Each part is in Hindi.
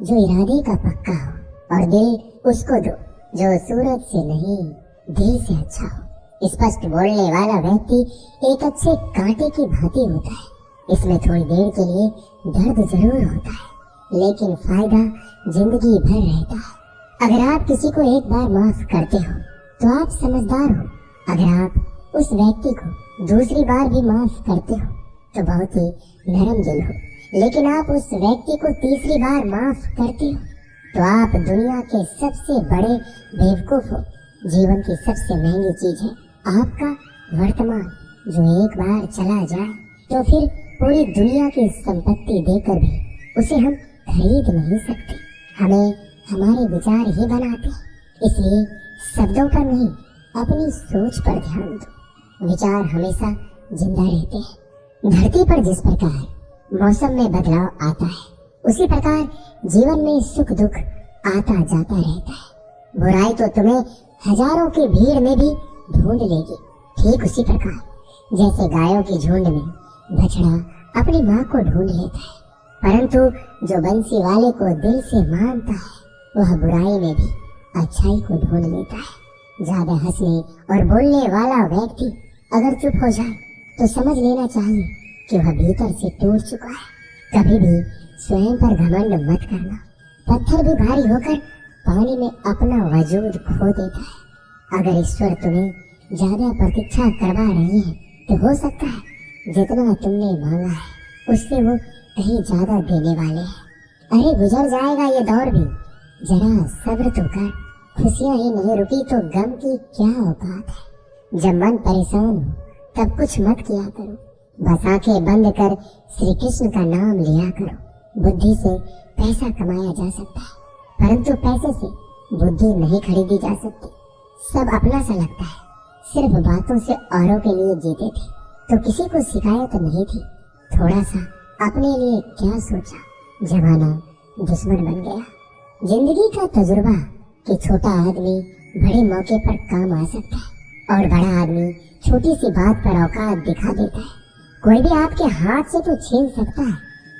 जो इरादे का पक्का हो, और दिल उसको दो जो सूरत से नहीं दिल से अच्छा हो। स्पष्ट बोलने वाला व्यक्ति एक अच्छे कांटे की भांति होता है। इसमें थोड़ी देर के लिए दर्द जरूर होता है, लेकिन फायदा जिंदगी भर रहता है। अगर आप किसी को एक बार माफ करते हो तो आप समझदार हो। अगर आप उस व्यक्ति को दूसरी बार भी माफ करते हो तो बहुत ही नरम दिल हो। लेकिन आप उस व्यक्ति को तीसरी बार माफ करते हो तो आप दुनिया के सबसे बड़े बेवकूफ हो। जीवन की सबसे महंगी चीज है आपका वर्तमान, जो एक बार चला जाए तो फिर पूरी दुनिया की संपत्ति देकर भी उसे हम खरीद नहीं सकते। हमें हमारे विचार ही बनाते हैं, इसलिए शब्दों पर नहीं अपनी सोच पर ध्यान दो। विचार हमेशा जिंदा रहते हैं। धरती पर जिस प्रकार मौसम में बदलाव आता है, उसी प्रकार जीवन में सुख दुख आता जाता रहता है। बुराई तो तुम्हें हजारों की भीड़ में भी ढूंढ लेगी, ठीक उसी प्रकार जैसे गायों की झुंड में बछड़ा अपनी माँ को ढूंढ लेता है। परंतु जो बंसी वाले को दिल से मानता है वह बुराई में भी अच्छाई को ढूंढ लेता है। ज्यादा हंसने और बोलने वाला व्यक्ति अगर चुप हो जाए तो समझ लेना चाहिए कि वह भीतर से टूट चुका है। कभी भी स्वयं पर घमंड मत करना। पत्थर भी भारी होकर पानी में अपना वजूद खो देता है। अगर ईश्वर तुम्हें ज्यादा प्रतीक्षा करवा रहे हैं तो हो सकता है जितना तुमने मांगा है उससे वो कहीं ज्यादा देने वाले हैं। अरे गुजर जाएगा ये दौर भी, जरा सब्र तो कर। खुशियां ही नहीं रुकी तो गम की क्या औकात है। जब मन परेशान हो तब कुछ मत किया करो, बस आंखें बंद कर श्री कृष्ण का नाम लिया करो। बुद्धि से पैसा कमाया जा सकता है, परंतु पैसे से बुद्धि नहीं खरीदी जा सकती। सब अपना सा लगता है। सिर्फ बातों से औरों के लिए जीते थे तो किसी को शिकायत नहीं थी। थोड़ा सा अपने लिए क्या सोचा, जमाना दुश्मन बन गया। जिंदगी का तजुर्बा कि छोटा आदमी बड़े मौके पर काम आ सकता है और बड़ा आदमी छोटी सी बात पर औकात दिखा देता है। कोई भी आपके हाथ से तो छीन सकता है,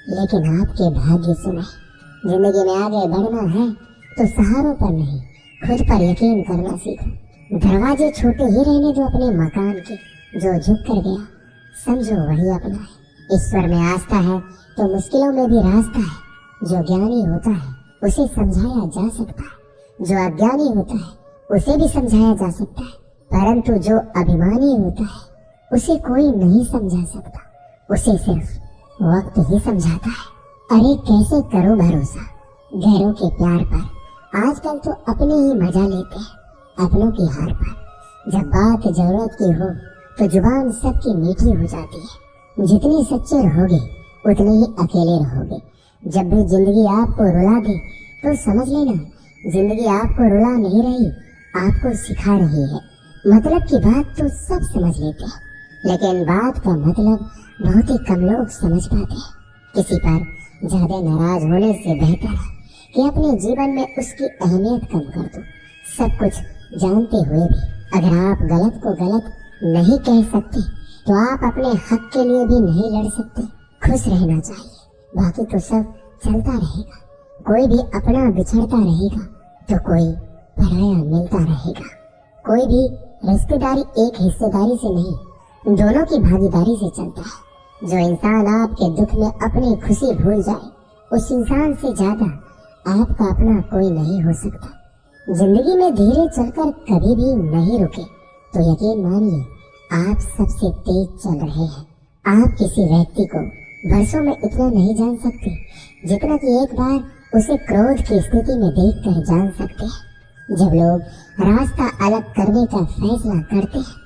लेकिन आपके भाग्य से नहीं। जिंदगी में आगे बढ़ना है तो सहारों पर नहीं खुद पर यकीन करना सीखो। दरवाजे छोटे ही रहने दो अपने मकान के, जो झुक कर गया समझो वही अपना है। ईश्वर में आस्था है तो मुश्किलों में भी रास्ता है। जो ज्ञानी होता है उसे समझाया जा सकता है, जो अज्ञानी होता है उसे भी समझाया जा सकता है, परंतु जो अभिमानी होता है उसे कोई नहीं समझा सकता। उसे सिर्फ वक्त ही समझाता है। अरे कैसे करो भरोसा गैरों के प्यार पर। आजकल तो अपने ही मजा लेते हैं अपनों की हार पर। जब बात जरूरत की हो तो जुबान सबकी मीठी हो जाती है। जितने सच्चे रहोगे उतने ही अकेले रहोगे। जब भी जिंदगी आपको रुला दे तो समझ लेना जिंदगी आपको रुला नहीं रही, आपको सिखा रही है। मतलब की बात तो सब समझ लेते हैं, लेकिन बात का मतलब बहुत ही कम लोग समझ पाते हैं। किसी पर ज्यादा नाराज होने से बेहतर है कि अपने जीवन में उसकी अहमियत कम कर दो। सब कुछ जानते हुए भी अगर आप गलत को गलत नहीं कह सकते तो आप अपने हक के लिए भी नहीं लड़ सकते। खुश रहना चाहिए, बाकी तो सब चलता रहेगा। कोई भी अपना बिछड़ता रहेगा तो कोई पराया मिलता रहेगा। कोई भी रिश्तेदारी एक हिस्सेदारी से नहीं, दोनों की भागीदारी से चलता है। जो इंसान आपके दुख में अपनी खुशी भूल जाए, उस इंसान से ज्यादा आपका अपना कोई नहीं हो सकता। जिंदगी में धीरे चलकर कभी भी नहीं रुके तो यकीन मानिए आप सबसे तेज चल रहे हैं। आप किसी व्यक्ति को वर्षों में इतना नहीं जान सकते जितना कि एक बार उसे क्रोध की स्थिति में देखकर जान सकते हैं। जब लोग रास्ता अलग करने का फैसला करते हैं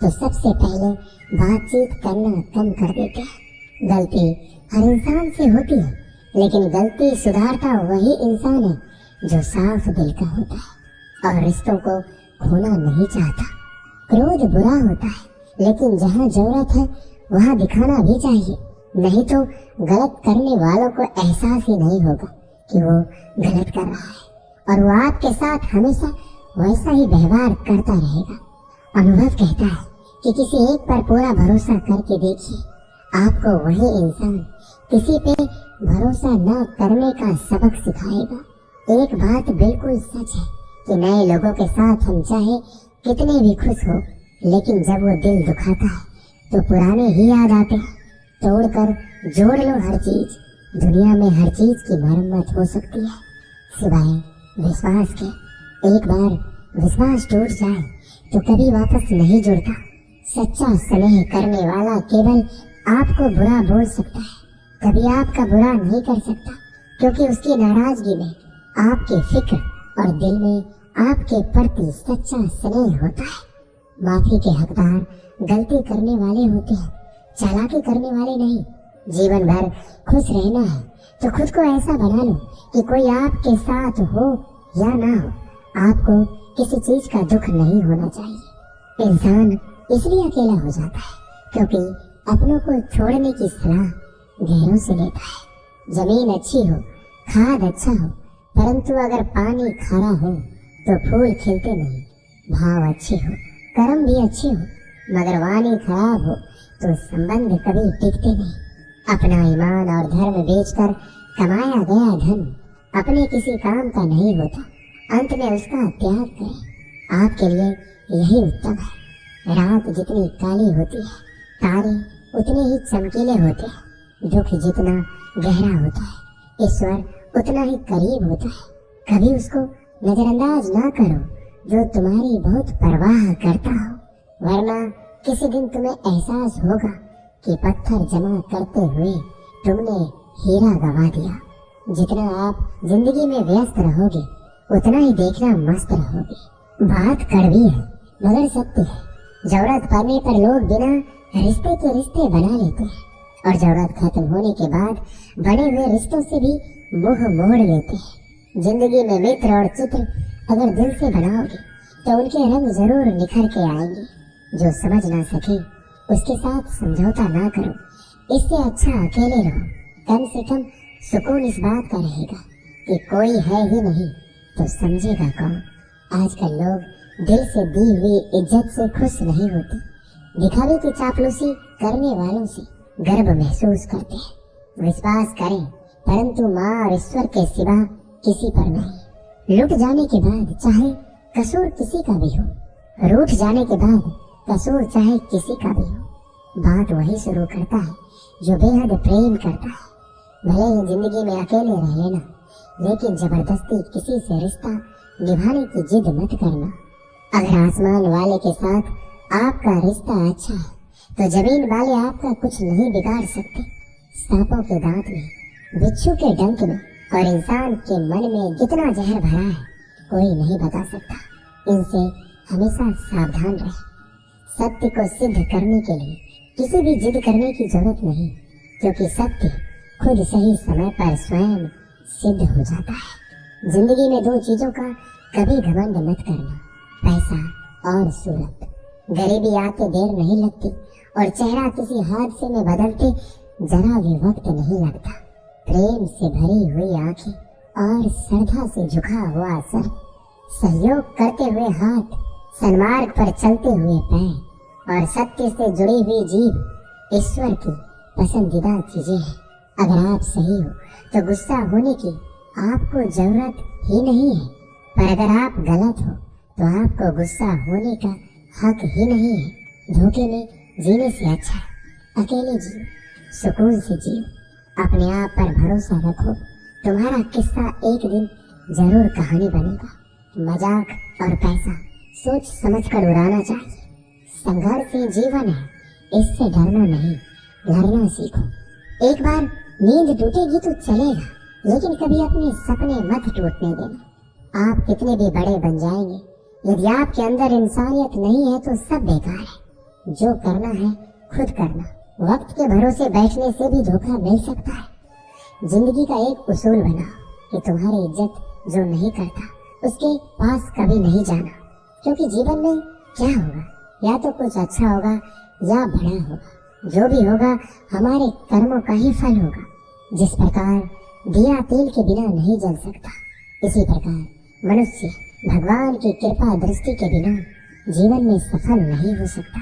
तो सबसे पहले बातचीत करना कम कर देते हैं। गलती हर इंसान से होती है, लेकिन गलती सुधारता वही इंसान है जो साफ दिल का होता है और रिश्तों को खोना नहीं चाहता। क्रोध बुरा होता है, लेकिन जहाँ जरूरत है वहाँ दिखाना भी चाहिए, नहीं तो गलत करने वालों को एहसास ही नहीं होगा कि वो गलत कर रहा है और वो आपके साथ हमेशा वैसा ही व्यवहार करता रहेगा। अनुभव कहता है कि किसी एक पर पूरा भरोसा करके देखिए, आपको वही इंसान किसी पे भरोसा न करने का सबक सिखाएगा। एक बात बिल्कुल सच है कि नए लोगों के साथ हम चाहे कितने भी खुश हो, लेकिन जब वो दिल दुखाता है तो पुराने ही याद आते हैं। तोड़कर जोड़ लो हर चीज, दुनिया में हर चीज की मरम्मत हो सकती है सिवाय विश्वास के। एक बार विश्वास टूट जाए तो कभी वापस नहीं जुड़ता। सच्चा स्नेह करने वाला केवल आपको बुरा बोल सकता है, कभी आपका बुरा नहीं कर सकता, क्योंकि उसकी नाराजगी में आपकी फिक्र और दिल में आपके प्रति सच्चा स्नेह होता है। माफी के हकदार गलती करने वाले होते हैं, चालाकी करने वाले नहीं। जीवन भर खुश रहना है तो खुद को ऐसा बना लो कि कोई आपके साथ हो या ना हो, आपको किसी चीज का दुख नहीं होना चाहिए। इंसान इसलिए अकेला हो जाता है क्योंकि अपनों को छोड़ने की सलाह गहरों से लेता है। जमीन अच्छी हो, खाद अच्छा हो, परंतु अगर पानी खारा हो तो फूल खिलते नहीं। भाव अच्छे हो, कर्म भी अच्छे हो, मगर वाणी खराब हो तो संबंध कभी टिकते नहीं। अपना ईमान और धर्म बेचकर कमाया गया धन अपने किसी काम का नहीं होता, अंत में उसका त्याग करें। आपके लिए यही उत्तम है। रात जितनी काली होती है, तारे उतने ही चमकीले होते हैं। दुख जितना गहरा होता है, ईश्वर उतना ही करीब होता है। कभी उसको नजरअंदाज ना करो जो तुम्हारी बहुत परवाह करता हो, वरना किसी दिन तुम्हें एहसास होगा कि पत्थर जमा करते हुए तुमने हीरा गवा दिया। जितना आप जिंदगी में व्यस्त रहोगे उतना ही देखना मस्त रहोगे। बात कड़वी है मगर सत्य है। जरूरत पड़ने पर लोग बिना रिश्ते के रिश्ते बना लेते हैं और जरूरत खत्म होने के बाद बने हुए रिश्तों से भी मुंह मोड़ लेते हैं। जिंदगी में मित्र और चित्र अगर दिल से बनाओगे तो उनके रंग जरूर निखर के आएंगे। जो समझ ना सके उसके साथ समझौता ना करो, इससे अच्छा अकेले रहो। कम से कम सुकून इस बात का रहेगा कि कोई है ही नहीं तो समझेगा कौन। आजकल लोग दिल से दी हुई इज्जत से खुश नहीं होते, दिखावे की चापलूसी करने वालों से गर्व महसूस करते हैं। विश्वास करें परंतु माँ और ईश्वर के सिवा किसी पर नहीं। लुट जाने के बाद चाहे कसूर किसी का भी हो, रूठ जाने के बाद कसूर चाहे किसी का भी हो, बात वही शुरू करता है जो बेहद प्रेम करता है। भले ही जिंदगी में अकेले रह लेना, लेकिन जबरदस्ती किसी से रिश्ता निभाने की जिद मत करना। अगर आसमान वाले के साथ आपका रिश्ता अच्छा है तो जमीन वाले आपका कुछ नहीं बिगाड़ सकते। सांपों के दांत में, बिच्छू के डंक में और इंसान के मन में कितना जहर भरा है कोई नहीं बता सकता। इनसे हमेशा सावधान रहे। सत्य को सिद्ध करने के लिए किसी भी जिद करने की जरूरत नहीं, क्योंकि सत्य खुद सही समय पर स्वयं सिद्ध हो जाता है। जिंदगी में दो चीजों का कभी घमंड मत करना, पैसा और सूरत। गरीबी आके देर नहीं लगती और चेहरा किसी हादसे में बदलते जरा भी वक्त नहीं लगता। प्रेम से भरी हुई आंखें और श्रद्धा से झुका हुआ सर, सहयोग करते हुए हाथ, सन्मार्ग पर चलते हुए पैर और सत्य से जुड़ी हुई जीभ ईश्वर की पसंदीदा चीजें हैं। अगर आप सही हो तो गुस्सा होने की आपको जरूरत ही नहीं है, पर अगर आप गलत हो तो आपको गुस्सा होने का हक ही नहीं है। धोखे में जीने से अच्छा अकेले जियो, सुकून से जियो, अपने आप पर भरोसा रखो। तुम्हारा किस्सा एक दिन जरूर कहानी बनेगा। मजाक और पैसा सोच समझकर उड़ाना चाहिए। संघर्ष ही जीवन है, इससे डरना नहीं, लड़ना सीखो। एक बार नींद टूटेगी तो चलेगा, लेकिन कभी अपने सपने मत टूटने देना। आप कितने भी बड़े बन जाएंगे, यदि आपके अंदर इंसानियत नहीं है तो सब बेकार है। जो करना है खुद करना। वक्त के भरोसे बैठने से भी धोखा मिल सकता है। जिंदगी का एक उसूल बनाओ कि तुम्हारी इज्जत जो नहीं करता उसके पास कभी नहीं जाना, क्योंकि जीवन में क्या होगा, या तो कुछ अच्छा होगा या बड़ा होगा। जो भी होगा हमारे कर्मों का ही फल होगा। जिस प्रकार दिया तेल के बिना नहीं जल सकता, इसी प्रकार मनुष्य भगवान की कृपा दृष्टि के बिना जीवन में सफल नहीं हो सकता।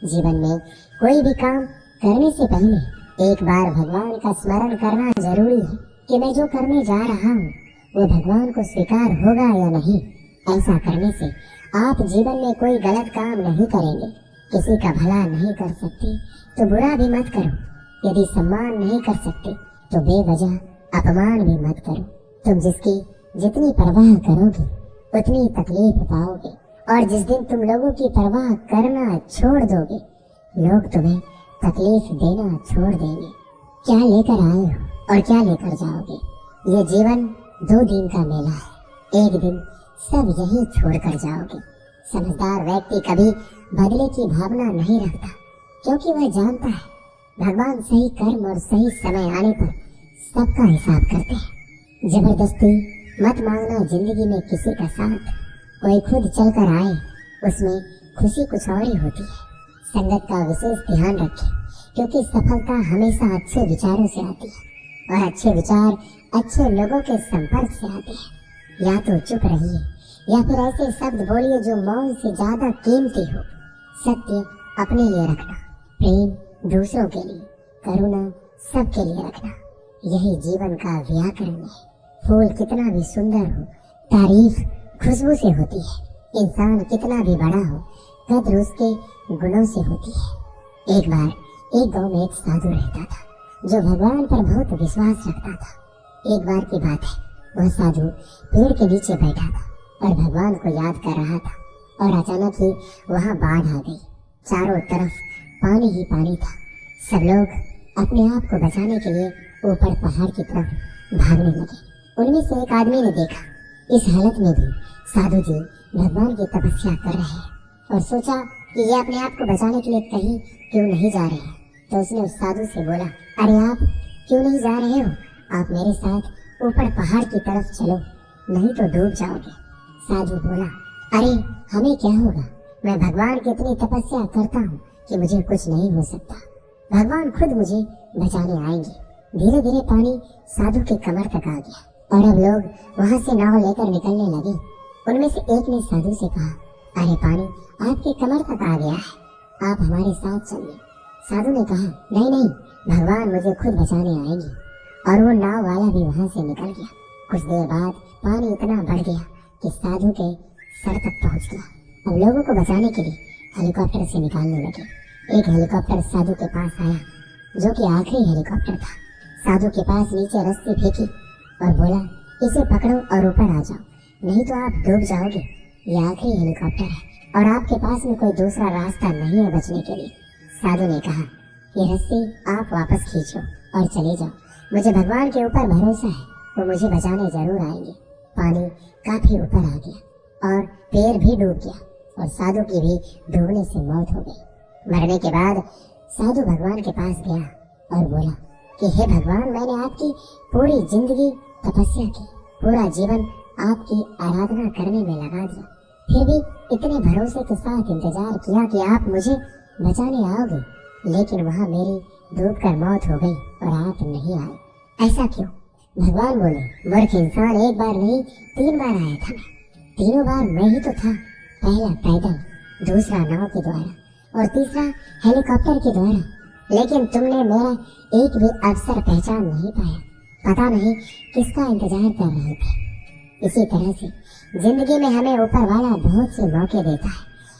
जीवन में कोई भी काम करने से पहले एक बार भगवान का स्मरण करना जरूरी है कि मैं जो करने जा रहा हूँ वो भगवान को स्वीकार होगा या नहीं। ऐसा करने से आप जीवन में कोई गलत काम नहीं करेंगे। किसी का भला नहीं कर सकते तो बुरा भी मत करो। यदि सम्मान नहीं कर सकते तो बेवजह अपमान भी मत करो। तुम जिसकी जितनी परवाह करोगे उतनी तकलीफ पाओगे, और जिस दिन तुम लोगों की परवाह करना छोड़ दोगे लोग तुम्हें तकलीफ देना छोड़ देंगे। क्या लेकर आए हो और क्या लेकर जाओगे? ये जीवन 2 दिन का मेला है। एक दिन सब यही छोड़कर जाओगे। समझदार व्यक्ति कभी बदले की भावना नहीं रखता, क्योंकि वह जानता है भगवान सही कर्म और सही समय आने पर सबका हिसाब करते हैं। जबरदस्ती मत मांगना जिंदगी में किसी का साथ। कोई खुद चलकर आए उसमें खुशी कुछ और ही होती है। संगत का विशेष ध्यान रखें, क्योंकि सफलता हमेशा अच्छे विचारों से आती है और अच्छे विचार अच्छे लोगों के संपर्क से आते हैं। या तो चुप रहिए या फिर ऐसे शब्द बोलिए जो मौन से ज्यादा कीमती हो। सत्य अपने लिए रखना, प्रेम दूसरों के लिए, करुणा सबके लिए रखना, यही जीवन का व्याकरण है। फूल कितना भी सुंदर हो तारीफ खुशबू से होती है। इंसान कितना भी बड़ा हो कद्र उसके गुणों से होती है। एक बार एक गांव में एक साधु रहता था जो भगवान पर बहुत विश्वास रखता था। एक बार की बात है, वह साधु पेड़ के नीचे बैठा था और भगवान को याद कर रहा था, और अचानक ही वहां बाढ़ आ गई। चारों तरफ पानी ही पानी था। सब लोग अपने आप को बचाने के लिए ऊपर पहाड़ की तरफ भागने लगे। उनमें से एक आदमी ने देखा इस हालत में भी साधु जी भगवान की तपस्या कर रहे हैं और सोचा कि ये अपने आप को बचाने के लिए कहीं क्यों नहीं जा रहे हैं। तो उसने उस साधु से बोला, अरे आप क्यों नहीं जा रहे हो? आप मेरे साथ ऊपर पहाड़ की तरफ चलो, नहीं तो डूब जाओगे। साधु बोला, अरे हमें क्या होगा? मैं भगवान की इतनी तपस्या करता हूँ कि मुझे कुछ नहीं हो सकता। भगवान खुद मुझे बचाने आएंगे। धीरे धीरे पानी साधु के कमर तक आ गया और अब लोग वहां से नाव लेकर निकलने लगे। उनमें से एक ने साधु से कहा, अरे पानी आपके कमर तक आ गया है, आप हमारे साथ चलिए। साधु ने कहा, नहीं नहीं, भगवान मुझे खुद बचाने आएंगे। और वो नाव वाला भी वहां से निकल गया। कुछ देर बाद पानी इतना बढ़ गया कि साधु के सर तक पहुंच गया। अब लोगों को बचाने के लिए हेलीकॉप्टर से निकालने लगे। एक हेलीकॉप्टर साधु के पास आया, जो कि आखिरी हेलीकॉप्टर था। साधु के पास नीचे रस्सी फेंकी और बोला, इसे पकड़ो और ऊपर आ जाओ, नहीं तो आप डूब जाओगे। ये आखिरी हेलीकॉप्टर है और आपके पास में कोई दूसरा रास्ता नहीं है बचने के लिए। साधु ने कहा, ये रस्सी आप वापस खींचो और चले जाओ। मुझे भगवान के ऊपर भरोसा है, वो मुझे बचाने जरूर आएंगे। पानी काफी ऊपर आ गया और पैर भी डूब गया और साधु की भी डूबने से मौत हो गई। मरने के बाद साधु भगवान के पास गया और बोला कि हे भगवान, मैंने आपकी पूरी जिंदगी तपस्या की, पूरा जीवन आपकी आराधना करने में लगा दिया, फिर भी इतने भरोसे के साथ इंतजार किया कि आप मुझे बचाने आओगे, लेकिन वहाँ मेरी डूबकर मौत हो गई और आप नहीं आए। ऐसा क्यों? भगवान बोले, मूर्ख इंसान, एक बार नहीं 3 बार आया था मैं। तीनों बार मैं ही तो था। पहला पैदल, दूसरा नाव के द्वारा और तीसरा हेलीकॉप्टर के द्वारा, लेकिन तुमने मेरा एक भी अवसर पहचान नहीं पाया। पता नहीं किसका इंतजार कर रहे थे। इसी तरह से जिंदगी में हमें ऊपर वाला बहुत से मौके देता है,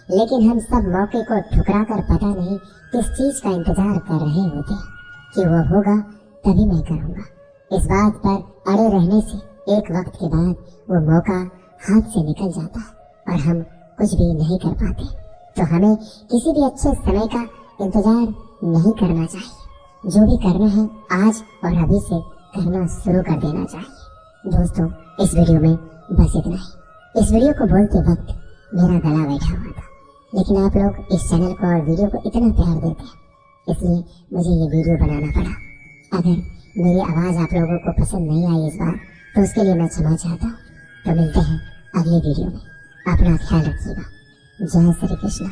लेकिन हम सब मौके को ठुकरा कर पता नहीं किस चीज का इंतजार कर रहे होते हैं कि वो होगा तभी मैं करूँगा। इस बात पर अड़े रहने से एक वक्त के बाद वो मौका हाथ से निकल जाता है और हम कुछ भी नहीं कर पाते। तो हमें किसी भी अच्छे समय का इंतजार नहीं करना चाहिए। जो भी करना है आज और अभी से करना शुरू कर देना चाहिए। दोस्तों, इस वीडियो में बस इतना ही। इस वीडियो को बोलते वक्त मेरा गला बैठा हुआ था, लेकिन आप लोग इस चैनल को और वीडियो को इतना प्यार देते हैं, इसलिए मुझे ये वीडियो बनाना पड़ा। अगर मेरी आवाज़ आप लोगों को पसंद नहीं आई इस बार, तो उसके लिए मैं क्षमा चाहता हूँ। तो मिलते हैं अगले वीडियो में। अपना ख्याल रखिएगा। जय श्री कृष्ण।